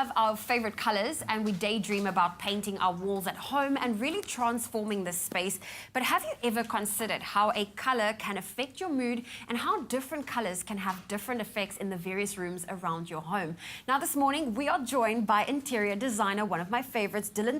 love our favorite colors and we daydream about painting our walls at home and really transforming this space. But have you ever considered how a color can affect your mood and how different colors can have different effects in the various rooms around your home? Now this morning we are joined by interior designer, one of my favorites, Duram,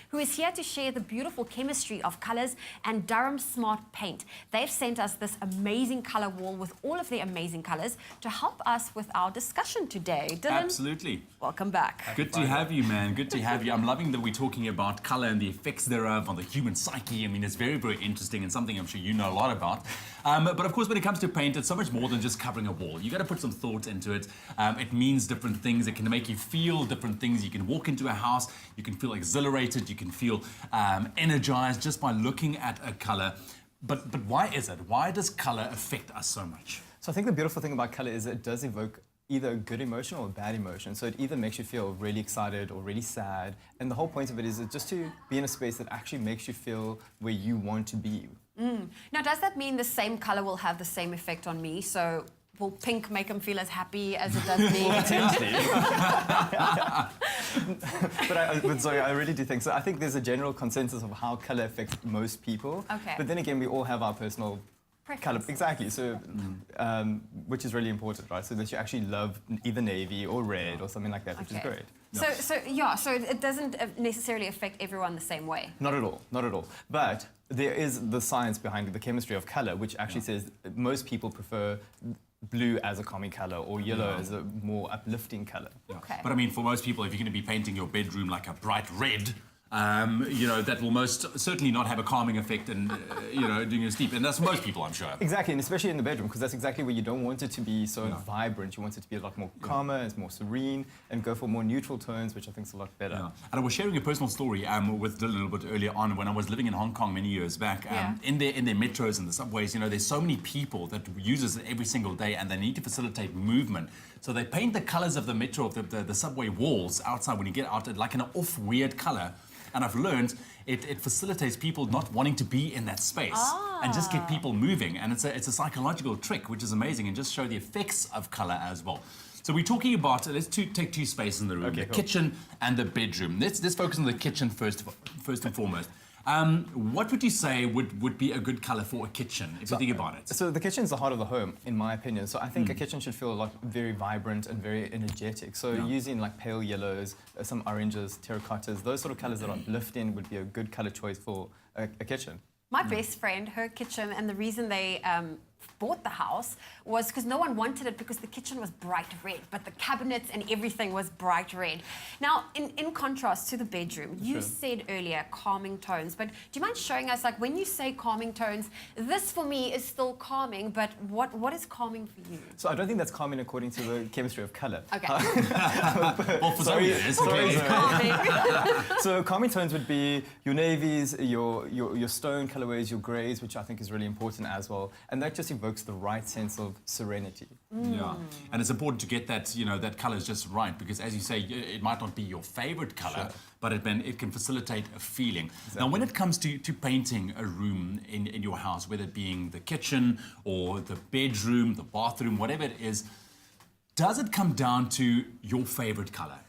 who is here to share the beautiful chemistry of colors, and Duram Smart Paint. They've sent us this amazing color wall with all of their amazing colors to help us with our discussion today. Dylan, absolutely. Welcome back. Good to have you, man. Good to have you. I'm loving that we're talking about color and the effects thereof on the human psyche. I mean, it's very, very interesting and something I'm sure you know a lot about. But of course, when it comes to paint, it's so much more than just covering a wall. You got to put some thought into it. It means different things. It can make you feel different things. You can walk into a house, you can feel exhilarated, you can feel energized just by looking at a color. But why is it? Why does color affect us so much? So I think the beautiful thing about color is it does evoke either a good emotion or a bad emotion. So it either makes you feel really excited or really sad. And the whole point of it is just to be in a space that actually makes you feel where you want to be. Now, does that mean the same color will have the same effect on me? So will pink make them feel as happy as it does me? Potentially. But sorry, I really do think so. I think there's a general consensus of how color affects most people. Okay. But then again, we all have our personal color. Preference. Exactly. So, which is really important, right? So that you actually love either navy or red or something like that, which is great. So it doesn't necessarily affect everyone the same way. Not at all, not at all. But there is the science behind the chemistry of color, which actually says most people prefer blue as a calming color or yellow as a more uplifting color. Okay. But I mean, for most people, if you're going to be painting your bedroom like a bright red, you know, that will most certainly not have a calming effect and, you know, doing you sleep. And that's most people, I'm sure. Exactly, and especially in the bedroom, because that's exactly where you don't want it to be so vibrant. You want it to be a lot more calmer, it's more serene, and go for more neutral tones, which I think is a lot better. Yeah. And I was sharing a personal story with Dylan a little bit earlier on when I was living in Hong Kong many years back. In their metros and the subways, you know, there's so many people that uses it every single day and they need to facilitate movement. So they paint the colors of the metro, of the subway walls outside when you get out, like an off weird color. And I've learned it facilitates people not wanting to be in that space and just get people moving. And it's a psychological trick, which is amazing, and just show the effects of color as well. So we're talking about, let's take two spaces in the room, the kitchen and the bedroom. Let's focus on the kitchen first and foremost. What would you say would be a good color for a kitchen, if you think about it? So the kitchen's the heart of the home, in my opinion. So I think a kitchen should feel like very vibrant and very energetic. So using like pale yellows, some oranges, terracottas, those sort of colors that are uplifting would be a good color choice for a kitchen. My best friend, her kitchen, and the reason they bought the house was because no one wanted it because the kitchen was bright red, but the cabinets and everything was bright red. Now, in contrast to the bedroom, you said earlier calming tones, but do you mind showing us, like, when you say calming tones, this for me is still calming, but what is calming for you? So I don't think that's calming according to the chemistry of color. Okay. Well, for Zoe it is. Calming. So calming tones would be your navies, your stone colorways, your grays, which I think is really important as well. And that just evokes the right sense of serenity. Yeah, and it's important to get that, you know, that color is just right, because as you say, it might not be your favorite color, but it can facilitate a feeling. Now, when it comes to painting a room in your house, whether it being the kitchen or the bedroom, the bathroom, whatever it is, does it come down to your favorite color?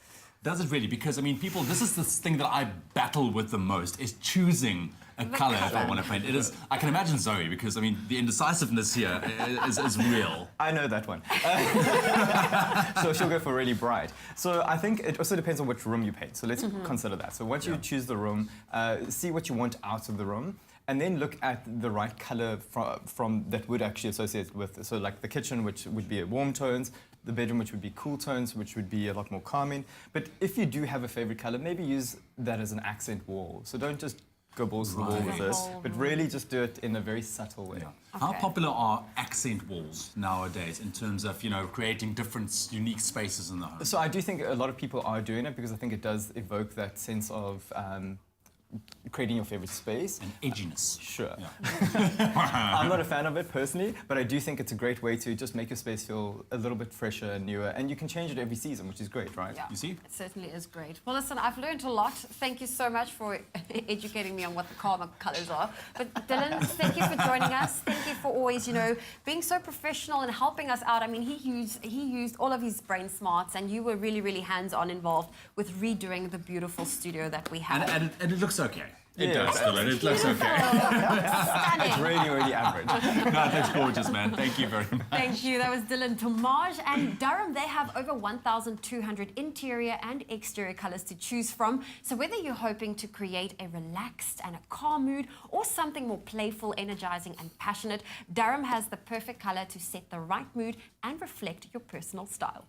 Does it really? Because, I mean, people, this is the thing that I battle with the most, is choosing a color if I want to paint. It is, I can imagine Zoe, because, I mean, the indecisiveness here is real. I know that one. So she'll go for really bright. So I think it also depends on which room you paint. So let's consider that. So once you choose the room, see what you want out of the room, and then look at the right color from that would actually associate with. So like the kitchen, which would be warm tones, the bedroom, which would be cool tones, which would be a lot more calming. But if you do have a favorite color, maybe use that as an accent wall. So don't just go balls to the wall with this, but really just do it in a very subtle way. How popular are accent walls nowadays in terms of, you know, creating different unique spaces in the home? So I do think a lot of people are doing it because I think it does evoke that sense of creating your favorite space. And edginess. Sure. Yeah. I'm not a fan of it personally, but I do think it's a great way to just make your space feel a little bit fresher and newer, and you can change it every season, which is great, right? Yeah, You see? it certainly is great. Well, listen, I've learned a lot. Thank you so much for educating me on what the karma colours are. But Dylan, thank you for joining us. Thank you for always, being so professional and helping us out. I mean, he used all of his brain smarts, and you were really, really hands-on involved with redoing the beautiful studio that we have. And it looks okay. It Yeah. does, Dylan. It looks okay. Stunning. It's really, really average. No, it looks gorgeous, man. Thank you very much. Thank you. That was Dylan Tomage. And Duram, they have over 1,200 interior and exterior colors to choose from. So whether you're hoping to create a relaxed and a calm mood or something more playful, energizing and passionate, Duram has the perfect color to set the right mood and reflect your personal style.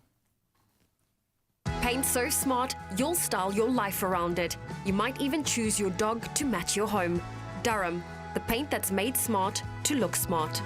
Paint so smart, you'll style your life around it. You might even choose your dog to match your home. Duram, the paint that's made smart to look smart.